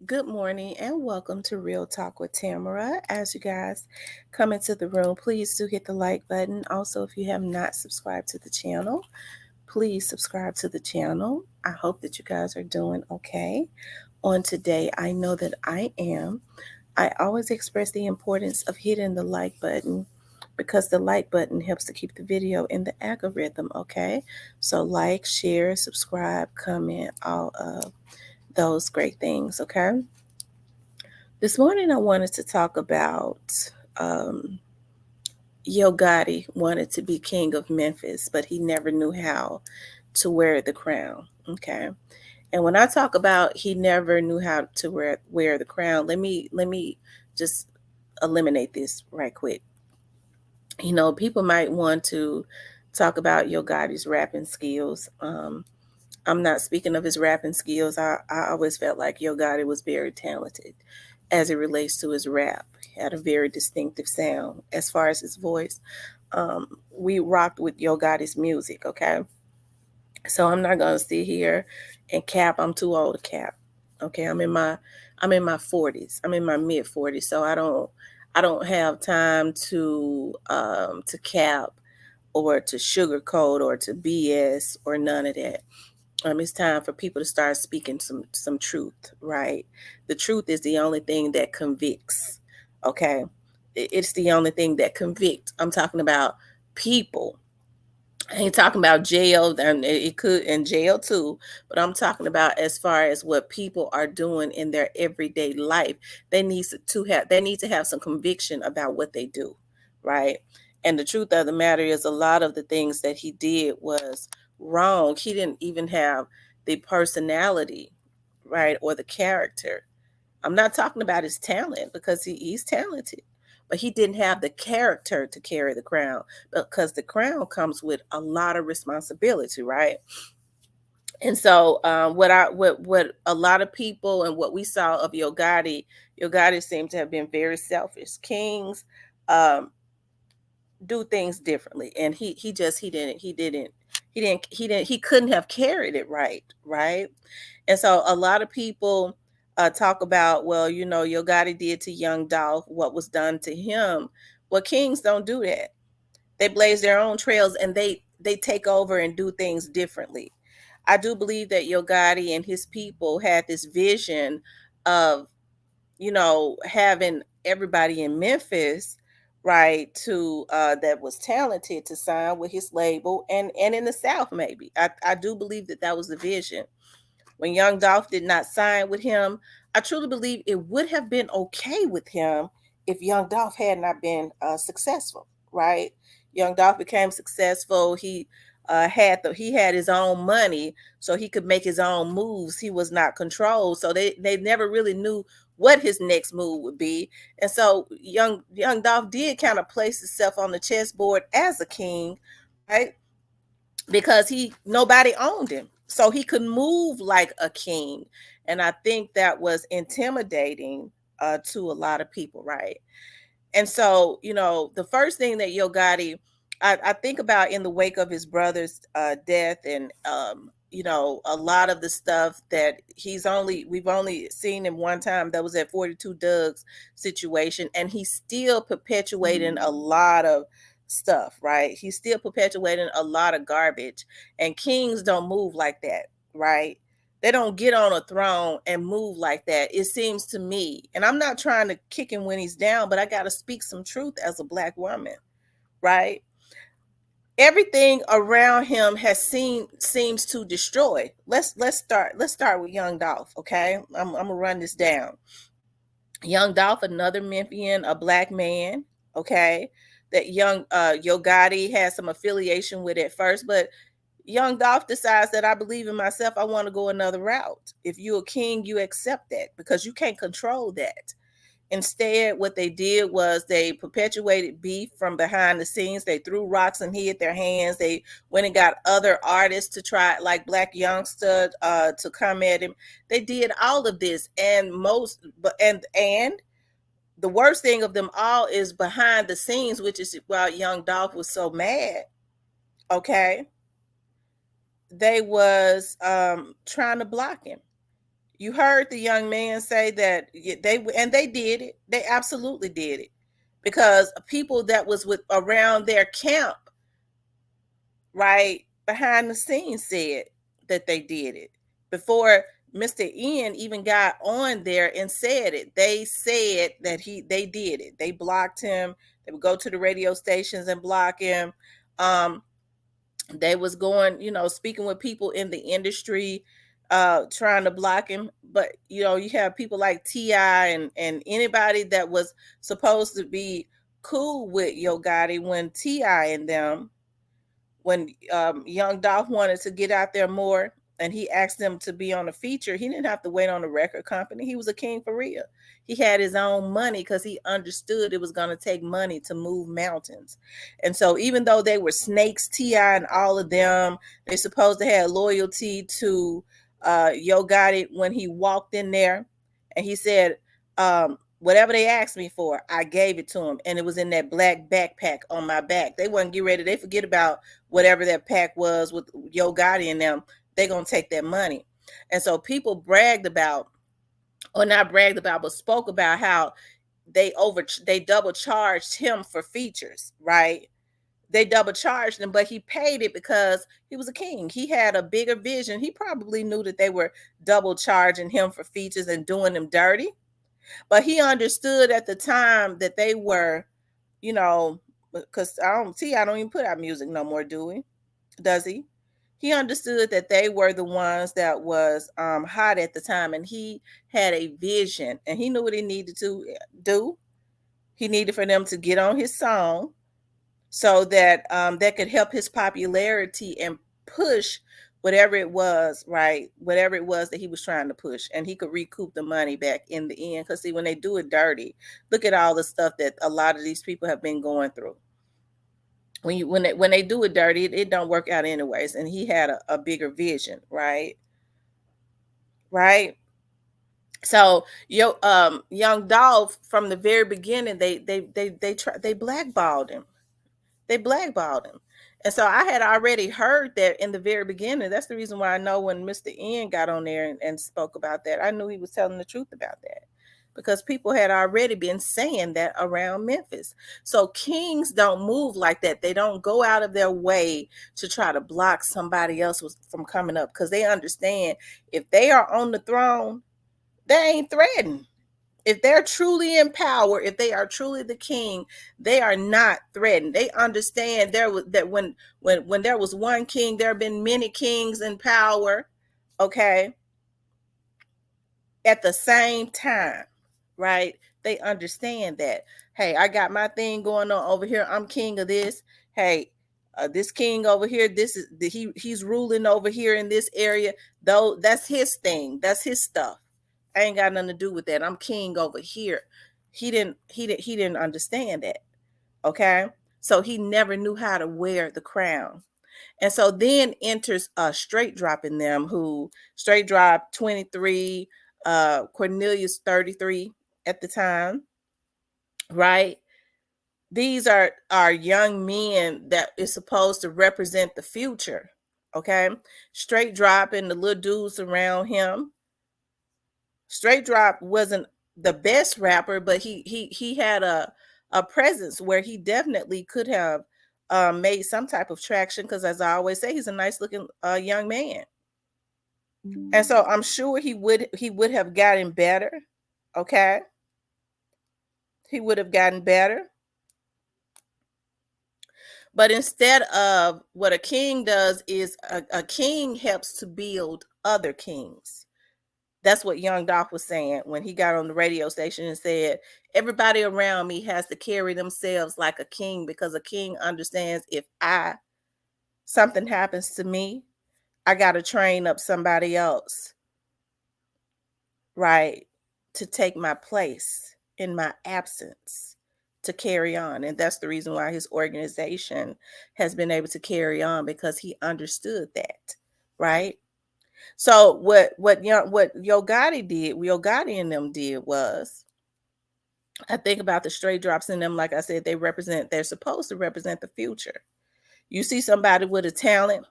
Good morning and welcome to Real Talk with Tamara. As you guys come into the room, please do hit the like button. Also, if you have not subscribed to the channel, please subscribe to the channel. I hope that you guys are doing okay. On today, I know that I am. I always express the importance of hitting the like button because the like button helps to keep the video in the algorithm, okay? So like, share, subscribe, comment, all of those great things, okay? This morning, I wanted to talk about um, Yo Gotti wanted to be king of Memphis, but he never knew how to wear the crown. Okay, and when I talk about he never knew how to wear the crown, let me just eliminate this right quick. People might want to talk about Yo Gotti's rapping skills. I'm not speaking of his rapping skills. I always felt like Yo Gotti was very talented as it relates to his rap. He had a very distinctive sound. As far as his voice, we rocked with Yo Gotti's music, okay? So I'm not gonna sit here and cap. I'm too old to cap. Okay, I'm in my 40s. I'm in my mid 40s, so I don't have time to cap or to sugarcoat or to BS or none of that. It's time for people to start speaking some truth, right? The truth is the only thing that convicts. Okay, it's the only thing that convicts. I'm talking about people. I ain't talking about jail, and it could in jail too, but I'm talking about as far as what people are doing in their everyday life. They need to have some conviction about what they do, right? And the truth of the matter is a lot of the things that he did was wrong. He didn't even have the personality, right, or the character. I'm not talking about his talent because he's talented, but he didn't have the character to carry the crown because the crown comes with a lot of responsibility, right? And so, what a lot of people and what we saw of Yo Gotti seemed to have been very selfish. Kings um, do things differently, and he couldn't have carried it right, right? And so a lot of people talk about, well, Yo Gotti did to Young Dolph what was done to him. Well, kings don't do that. They blaze their own trails and they take over and do things differently. I do believe that Yo Gotti and his people had this vision of, having everybody in Memphis, right, to that was talented to sign with his label and in the South maybe. I do believe that that was the vision when Young Dolph did not sign with him. I truly believe it would have been okay with him if Young Dolph had not been successful, right? Young Dolph became successful. He had his own money, so he could make his own moves. He was not controlled, so they never really knew what his next move would be. And so Young Dolph did kind of place himself on the chessboard as a king, right? Because he nobody owned him, so he could move like a king. And I think that was intimidating to a lot of people, right? And so, the first thing that Yo Gotti, I think about in the wake of his brother's death, and a lot of the stuff that we've only seen him one time. That was at 42 Doug's situation, and he's still perpetuating a lot of stuff, right? He's still perpetuating a lot of garbage, and kings don't move like that, right? They don't get on a throne and move like that, it seems to me. And I'm not trying to kick him when he's down, but I got to speak some truth as a Black woman, right? Everything around him seems to destroy. Let's start with Young Dolph, okay? I'm gonna run this down. Young Dolph, another Memphian, a Black man, okay, that Yo Gotti has some affiliation with at first, but Young Dolph decides that I believe in myself. I want to go another route. If you're a king, you accept that because you can't control that. Instead, what they did was they perpetuated beef from behind the scenes. They threw rocks and hid their hands. They went and got other artists to try, like Black Youngster, to come at him. They did all of this, and the worst thing of them all is behind the scenes, which is why Young Dolph was so mad. Okay, they was trying to block him. You heard the young man say that they did it. They absolutely did it, because people that was with around their camp, right behind the scenes, said that they did it before Mr. Ian even got on there and said it. They said that they did it. They blocked him. They would go to the radio stations and block him. They was going, speaking with people in the industry, trying to block him. But you have people like T.I. and anybody that was supposed to be cool with Yo Gotti, when T.I. and them, when Young Dolph wanted to get out there more and he asked them to be on a feature, he didn't have to wait on the record company. He was a king for real. He had his own money because he understood it was going to take money to move mountains. And so even though they were snakes, T.I. and all of them, they supposed to have loyalty to Yo Gotti. When he walked in there and he said, whatever they asked me for, I gave it to them. And it was in that black backpack on my back. They wasn't get ready. They forget about whatever that pack was with Yo Gotti and them. They're going to take that money. And so people bragged about, or not bragged about, but spoke about how they double charged him for features, right? They double charged him, but he paid it because he was a king. He had a bigger vision. He probably knew that they were double charging him for features and doing them dirty. But he understood at the time that they were, because I don't even put out music no more, does he? He understood that they were the ones that was hot at the time, and he had a vision, and he knew what he needed to do. He needed for them to get on his song so that that could help his popularity and push whatever it was, right? Whatever it was that he was trying to push, and he could recoup the money back in the end. Because see, when they do it dirty, look at all the stuff that a lot of these people have been going through. When they do it dirty, it don't work out anyways. And he had a bigger vision, right? Right. So Young Dolph, from the very beginning, they blackballed him. They blackballed him. And so I had already heard that in the very beginning. That's the reason why I know when Mr. Ian got on there and spoke about that, I knew he was telling the truth about that, because people had already been saying that around Memphis. So kings don't move like that. They don't go out of their way to try to block somebody else from coming up, because they understand if they are on the throne, they ain't threatened. If they're truly in power, if they are truly the king, they are not threatened. They understand that when there was one king, there have been many kings in power, okay, at the same time, right? They understand that, hey, I got my thing going on over here. I'm king of this. Hey, this king over here, this is he's ruling over here in this area. Though that's his thing. That's his stuff. I ain't got nothing to do with that. I'm king over here. He didn't understand that. Okay. So he never knew how to wear the crown. And so then enters Straight Drop in them, who Straight Drop 23, Cornelius 33 at the time, right? These are young men that is supposed to represent the future. Okay. Straight Drop and the little dudes around him. Straight Drop wasn't the best rapper, but he had a presence where he definitely could have made some type of traction, because as I always say, he's a nice looking young man. And so I'm sure he would have gotten better. Okay. He would have gotten better. But instead of what a king does is a king helps to build other kings. That's what Young Dolph was saying when he got on the radio station and said, everybody around me has to carry themselves like a king, because a king understands if something happens to me, I got to train up somebody else, right, to take my place in my absence, to carry on. And that's the reason why his organization has been able to carry on, because he understood that, right? So what Yo Gotti and them did was, I think about the Straight Drops in them, like I said, they're supposed to represent the future. You see somebody with a talent,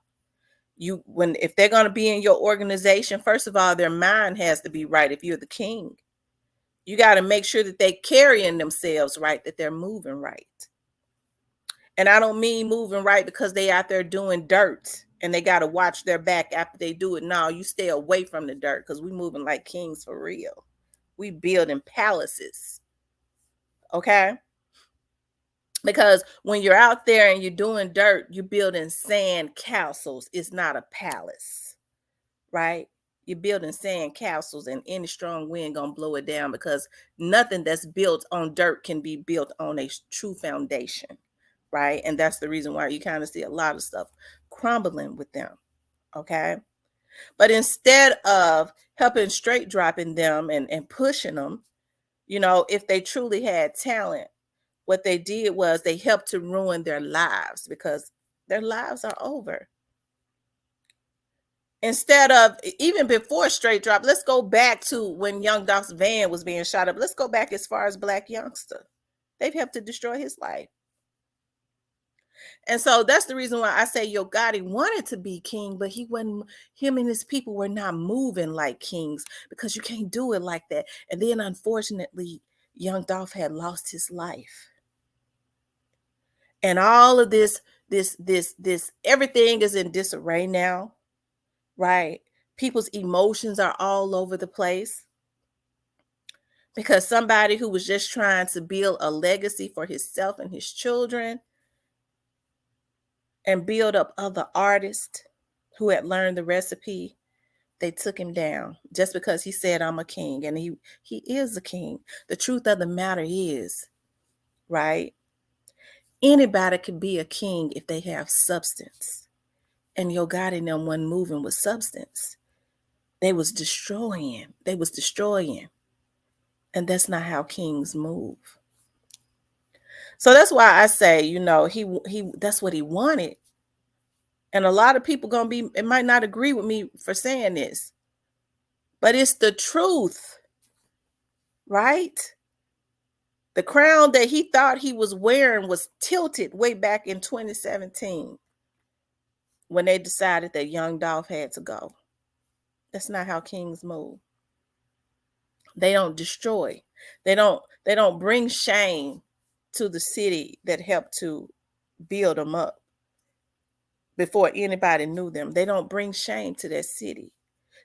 If they're going to be in your organization, first of all, their mind has to be right. If you're the king, you got to make sure that they carrying themselves right, that they're moving right. And I don't mean moving right because they out there doing dirt and they got to watch their back after they do it. No, you stay away from the dirt because we moving like kings for real. We building palaces. Okay? Because when you're out there and you're doing dirt, you're building sand castles. It's not a palace, right? You're building sand castles, and any strong wind gonna blow it down because nothing that's built on dirt can be built on a true foundation, right? And that's the reason why you kind of see a lot of stuff crumbling with them, okay? But instead of helping straight dropping them and pushing them, if they truly had talent, what they did was they helped to ruin their lives because their lives are over. Instead of, even before straight drop, let's go back to when Young Dolph's van was being shot up. Let's go back as far as Black Youngster. They've helped to destroy his life. And so that's the reason why I say Gotti wanted to be king, but him and his people were not moving like kings because you can't do it like that. And then unfortunately, Young Dolph had lost his life. And all of this, everything is in disarray now, right? People's emotions are all over the place because somebody who was just trying to build a legacy for himself and his children and build up other artists who had learned the recipe, they took him down just because he said, I'm a king. And he is a king. The truth of the matter is, right? Anybody can be a king if they have substance. And Gotti and them wasn't moving with substance. They was destroying. And that's not how kings move. So that's why I say, he that's what he wanted. And a lot of people it might not agree with me for saying this, but it's the truth, right? The crown that he thought he was wearing was tilted way back in 2017 when they decided that Young Dolph had to go. That's not how kings move. They don't destroy. They don't bring shame to the city that helped to build them up before anybody knew them. They don't bring shame to that city.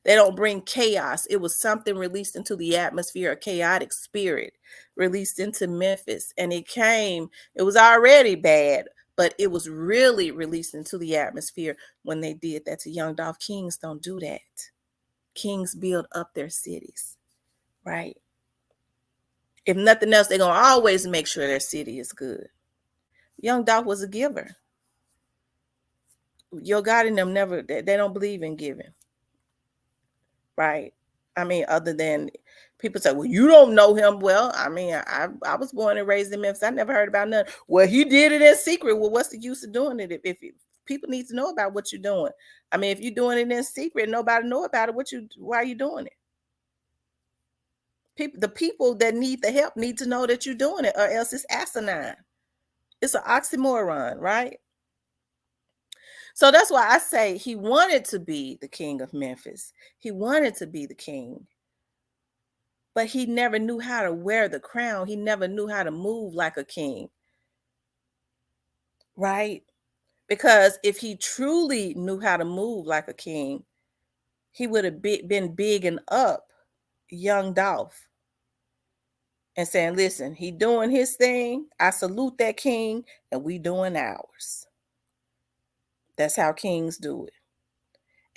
They don't bring chaos. It was something released into the atmosphere, a chaotic spirit released into Memphis. And it was already bad, but it was really released into the atmosphere when they did that to Young Dolph. Kings don't do that. Kings build up their cities, right? If nothing else, they're going to always make sure their city is good. Young Dolph was a giver. Gotti and them they don't believe in giving. Right. I mean, other than people say, well, you don't know him. Well, I mean, I was born and raised in Memphis. I never heard about nothing. Well, he did it in secret. Well, what's the use of doing it if people need to know about what you're doing? I mean, if you're doing it in secret, nobody know about it. Why are you doing it? The people that need the help need to know that you're doing it, or else it's asinine. It's an oxymoron, right? So that's why I say he wanted to be the king of Memphis. He wanted to be the king. But he never knew how to wear the crown. He never knew how to move like a king. Right? Because if he truly knew how to move like a king, he would have been bigging up Young Dolph and saying, listen, he doing his thing. I salute that king, and we doing ours. That's how kings do it.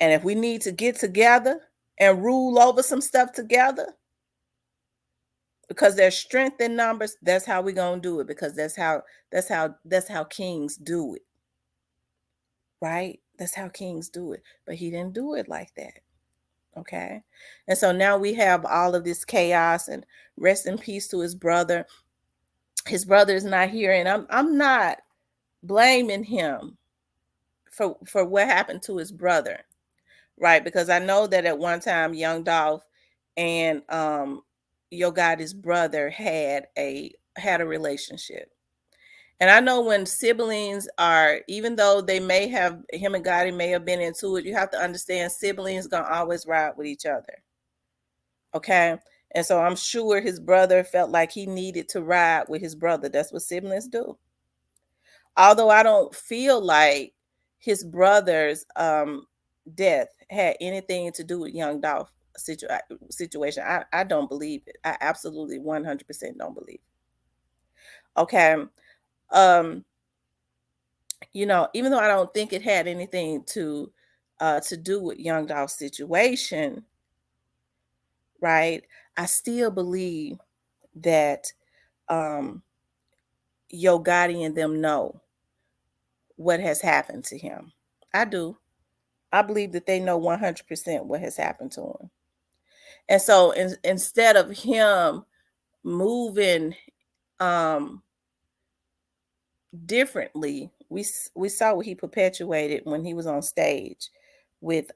And if we need to get together and rule over some stuff together, because there's strength in numbers, that's how we're gonna do it, because that's how kings do it. Right? That's how kings do it. But he didn't do it like that. Okay. And so now we have all of this chaos, and rest in peace to his brother. His brother is not here, and I'm not blaming him for what happened to his brother. Right? Because I know that at one time Young Dolph and YOGOTTI's brother had a relationship. And I know when siblings are, even though they may have, him and Gotti may have been into it, you have to understand siblings gonna always ride with each other. Okay. And so I'm sure his brother felt like he needed to ride with his brother. That's what siblings do. Although I don't feel like his brother's death had anything to do with Young Dolph situation. I don't believe it. I absolutely 100% don't believe it. Okay. Um, even though I don't think it had anything to do with Young Dolph's situation, right? I still believe that um Yo Gotti and them know what has happened to him. I do. I believe that they know 100% what has happened to him. And so instead of him moving um differently, we saw what he perpetuated when he was on stage with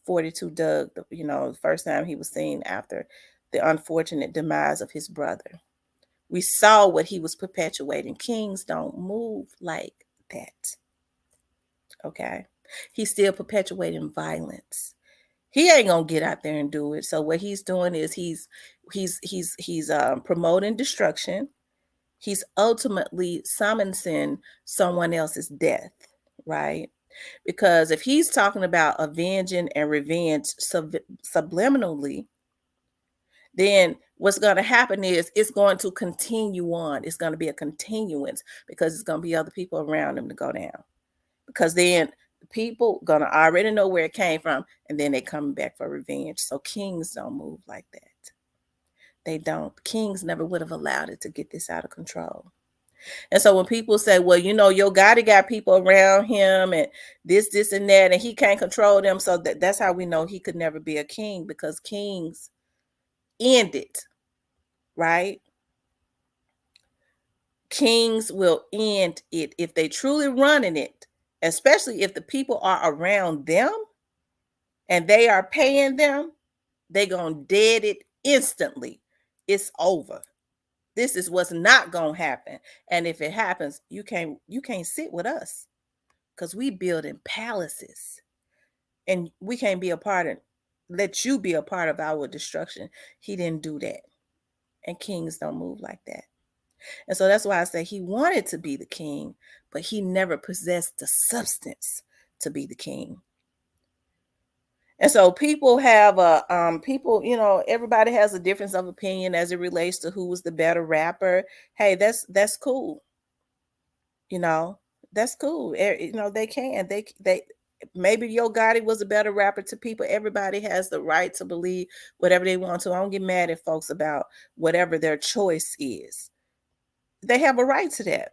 42 Doug, the first time he was seen after the unfortunate demise of his brother. We saw what he was perpetuating. Kings don't move like that. Okay. He's still perpetuating violence. He ain't gonna get out there and do it. So what he's doing is he's promoting destruction. He's ultimately summoning someone else's death, right? Because if he's talking about avenging and revenge subliminally, then what's going to happen is it's going to continue on. It's going to be a continuance because it's going to be other people around him to go down. Because then the people going to already know where it came from, and then they coming back for revenge. So kings don't move like that. They don't. Kings never would have allowed it to get this out of control. And so when people say, well, Yo Gotti got people around him and this, and that, and he can't control them. So that's how we know he could never be a king, because kings end it, right? Kings will end it if they truly running it, especially if the people are around them and they are paying them, they gonna dead it instantly. It's over. This is what's not gonna happen. And if it happens, you can't sit with us, because we building palaces and we can't be a part of, let you be a part of our destruction. He didn't do that. And kings don't move like that. And so that's why I say he wanted to be the king, but he never possessed the substance to be the king. And so people have everybody has a difference of opinion as it relates to who was the better rapper. Hey, that's cool. That's cool. They maybe Yo Gotti was a better rapper to people. Everybody has the right to believe whatever they want to. I don't get mad at folks about whatever their choice is. They have a right to that.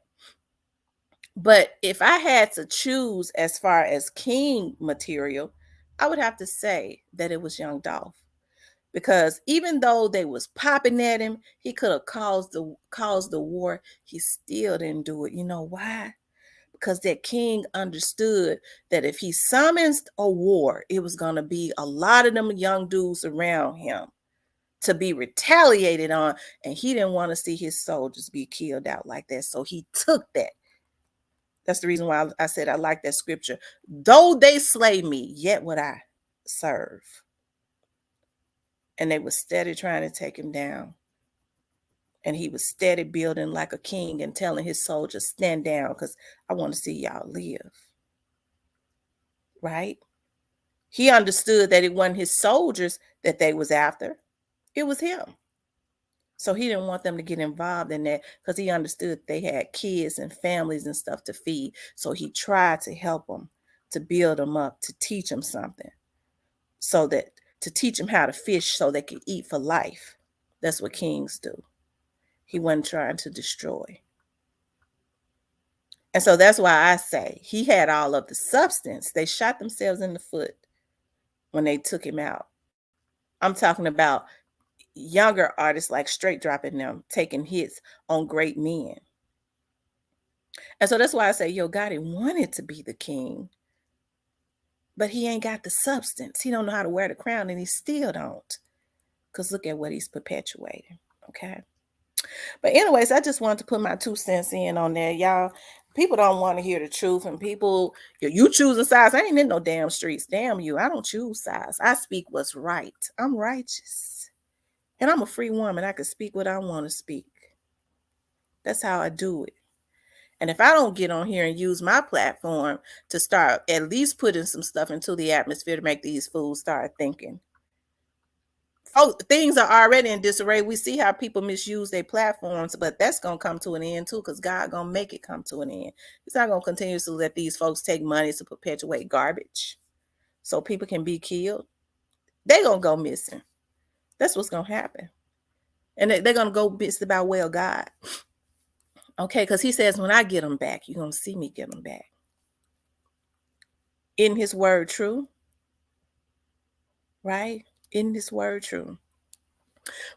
But if I had to choose as far as king material, I would have to say that it was Young Dolph. Because even though they was popping at him, he could have caused the war. He still didn't do it. You know why? Because that king understood that if he summons a war, it was going to be a lot of them young dudes around him to be retaliated on, and he didn't want to see his soldiers be killed out like that. So he took that. That's the reason why I said I like that scripture. Though they slay me, yet would I serve. And they were steady trying to take him down. And he was steady building like a king and telling his soldiers, stand down, because I want to see y'all live. Right? He understood that it wasn't his soldiers that they was after. It was him. So he didn't want them to get involved in that, because he understood they had kids and families and stuff to feed. So he tried to help them, to build them up, to teach them something, to teach them how to fish so they could eat for life. That's what kings do. He wasn't trying to destroy. And so that's why I say he had all of the substance. They shot themselves in the foot when they took him out. I'm talking about younger artists like Straight Dropping them, taking hits on great men. And so that's why I say Yo Gotti wanted to be the king, but he ain't got the substance. He don't know how to wear the crown, and he still don't. Because look at what he's perpetuating. Okay. But anyways, I just wanted to put my 2 cents in on there, y'all. People don't want to hear the truth, and people, you choose a size. I ain't in no damn streets. Damn you. I don't choose size. I speak what's right. I'm righteous. And I'm a free woman. I can speak what I want to speak. That's how I do it. And if I don't get on here and use my platform to start at least putting some stuff into the atmosphere to make these fools start thinking. Oh, things are already in disarray. We see how people misuse their platforms, but that's going to come to an end too, because God going to make it come to an end. He's not going to continue to let these folks take money to perpetuate garbage so people can be killed. They're going to go missing. That's what's going to happen. And they're going to go missing by will God. Okay, because he says, when I get them back, you're going to see me get them back. In his word true? Right? In his word true.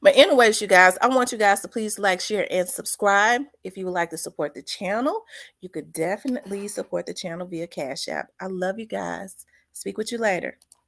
But anyways, you guys, I want you guys to please like, share, and subscribe. If you would like to support the channel, you could definitely support the channel via Cash App. I love you guys. Speak with you later.